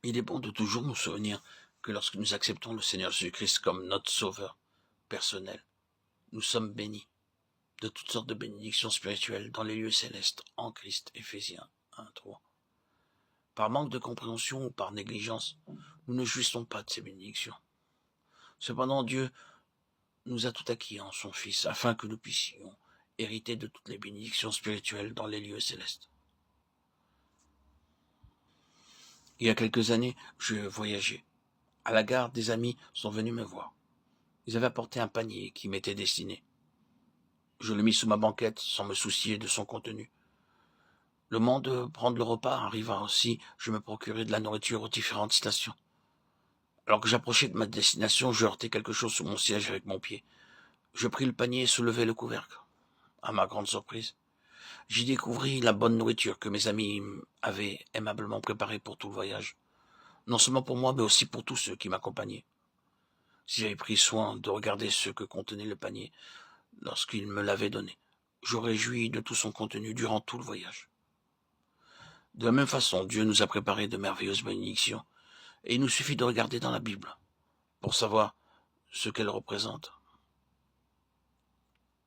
Il est bon de toujours nous souvenir que lorsque nous acceptons le Seigneur Jésus-Christ comme notre Sauveur personnel, nous sommes bénis de toutes sortes de bénédictions spirituelles dans les lieux célestes en Christ. Éphésiens 1:3. Par manque de compréhension ou par négligence, nous ne jouissons pas de ces bénédictions. Cependant, Dieu nous a tout acquis en son Fils, afin que nous puissions hériter de toutes les bénédictions spirituelles dans les lieux célestes. Il y a quelques années, je voyageais. À la gare, des amis sont venus me voir. Ils avaient apporté un panier qui m'était destiné. Je le mis sous ma banquette sans me soucier de son contenu. Le moment de prendre le repas arriva aussi, je me procurai de la nourriture aux différentes stations. Alors que j'approchais de ma destination, je heurtai quelque chose sous mon siège avec mon pied. Je pris le panier et soulevai le couvercle. À ma grande surprise, j'y découvris la bonne nourriture que mes amis avaient aimablement préparée pour tout le voyage. Non seulement pour moi, mais aussi pour tous ceux qui m'accompagnaient. Si j'avais pris soin de regarder ce que contenait le panier lorsqu'il me l'avait donné, j'aurais joui de tout son contenu durant tout le voyage. De la même façon, Dieu nous a préparé de merveilleuses bénédictions, et il nous suffit de regarder dans la Bible pour savoir ce qu'elle représente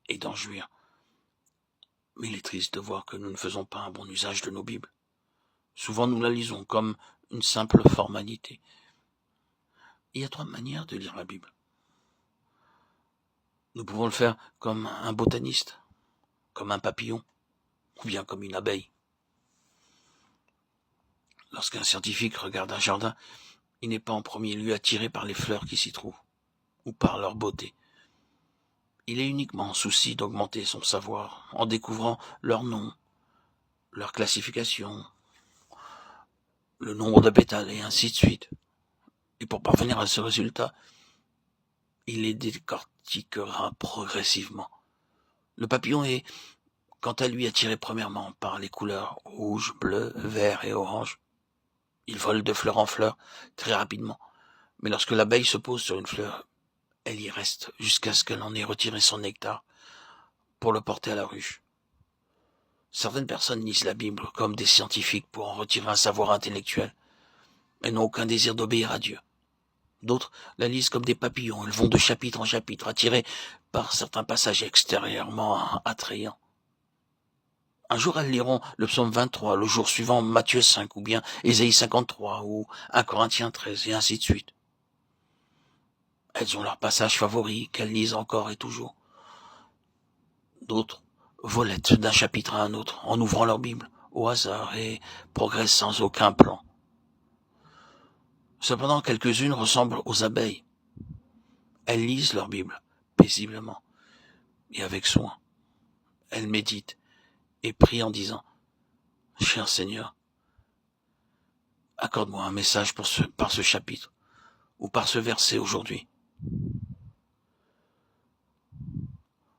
et d'en jouir. Mais il est triste de voir que nous ne faisons pas un bon usage de nos Bibles. Souvent nous la lisons comme une simple formalité. Il y a 3 manières de lire la Bible. Nous pouvons le faire comme un botaniste, comme un papillon, ou bien comme une abeille. Lorsqu'un scientifique regarde un jardin, il n'est pas en premier lieu attiré par les fleurs qui s'y trouvent, ou par leur beauté. Il est uniquement en souci d'augmenter son savoir, en découvrant leur nom, leur classification, le nombre de pétales, et ainsi de suite. Et pour parvenir à ce résultat, il les décortiquera progressivement. Le papillon est, quant à lui, attiré premièrement par les couleurs rouge, bleu, vert et orange. Il vole de fleur en fleur très rapidement. Mais lorsque l'abeille se pose sur une fleur, elle y reste jusqu'à ce qu'elle en ait retiré son nectar pour le porter à la ruche. Certaines personnes lisent la Bible comme des scientifiques pour en retirer un savoir intellectuel, mais n'ont aucun désir d'obéir à Dieu. D'autres la lisent comme des papillons, elles vont de chapitre en chapitre, attirées par certains passages extérieurement attrayants. Un jour, elles liront le psaume 23, le jour suivant Matthieu 5, ou bien Ésaïe 53, ou 1 Corinthiens 13, et ainsi de suite. Elles ont leur passage favori qu'elles lisent encore et toujours. D'autres volettent d'un chapitre à un autre en ouvrant leur Bible au hasard et progressent sans aucun plan. Cependant, quelques-unes ressemblent aux abeilles. Elles lisent leur Bible paisiblement et avec soin. Elles méditent et prient en disant « Cher Seigneur, accorde-moi un message par ce chapitre ou par ce verset aujourd'hui. »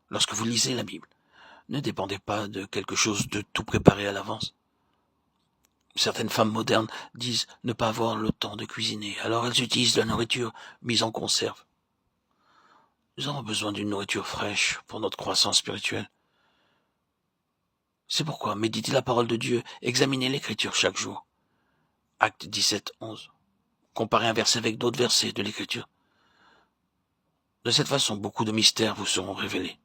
Lorsque vous lisez la Bible, ne dépendez pas de quelque chose de tout préparé à l'avance. Certaines femmes modernes disent ne pas avoir le temps de cuisiner, alors elles utilisent de la nourriture mise en conserve. Nous avons besoin d'une nourriture fraîche pour notre croissance spirituelle. C'est pourquoi méditez la parole de Dieu, examinez l'Écriture chaque jour. Acte 17, 11. Comparez un verset avec d'autres versets de l'Écriture. De cette façon, beaucoup de mystères vous seront révélés.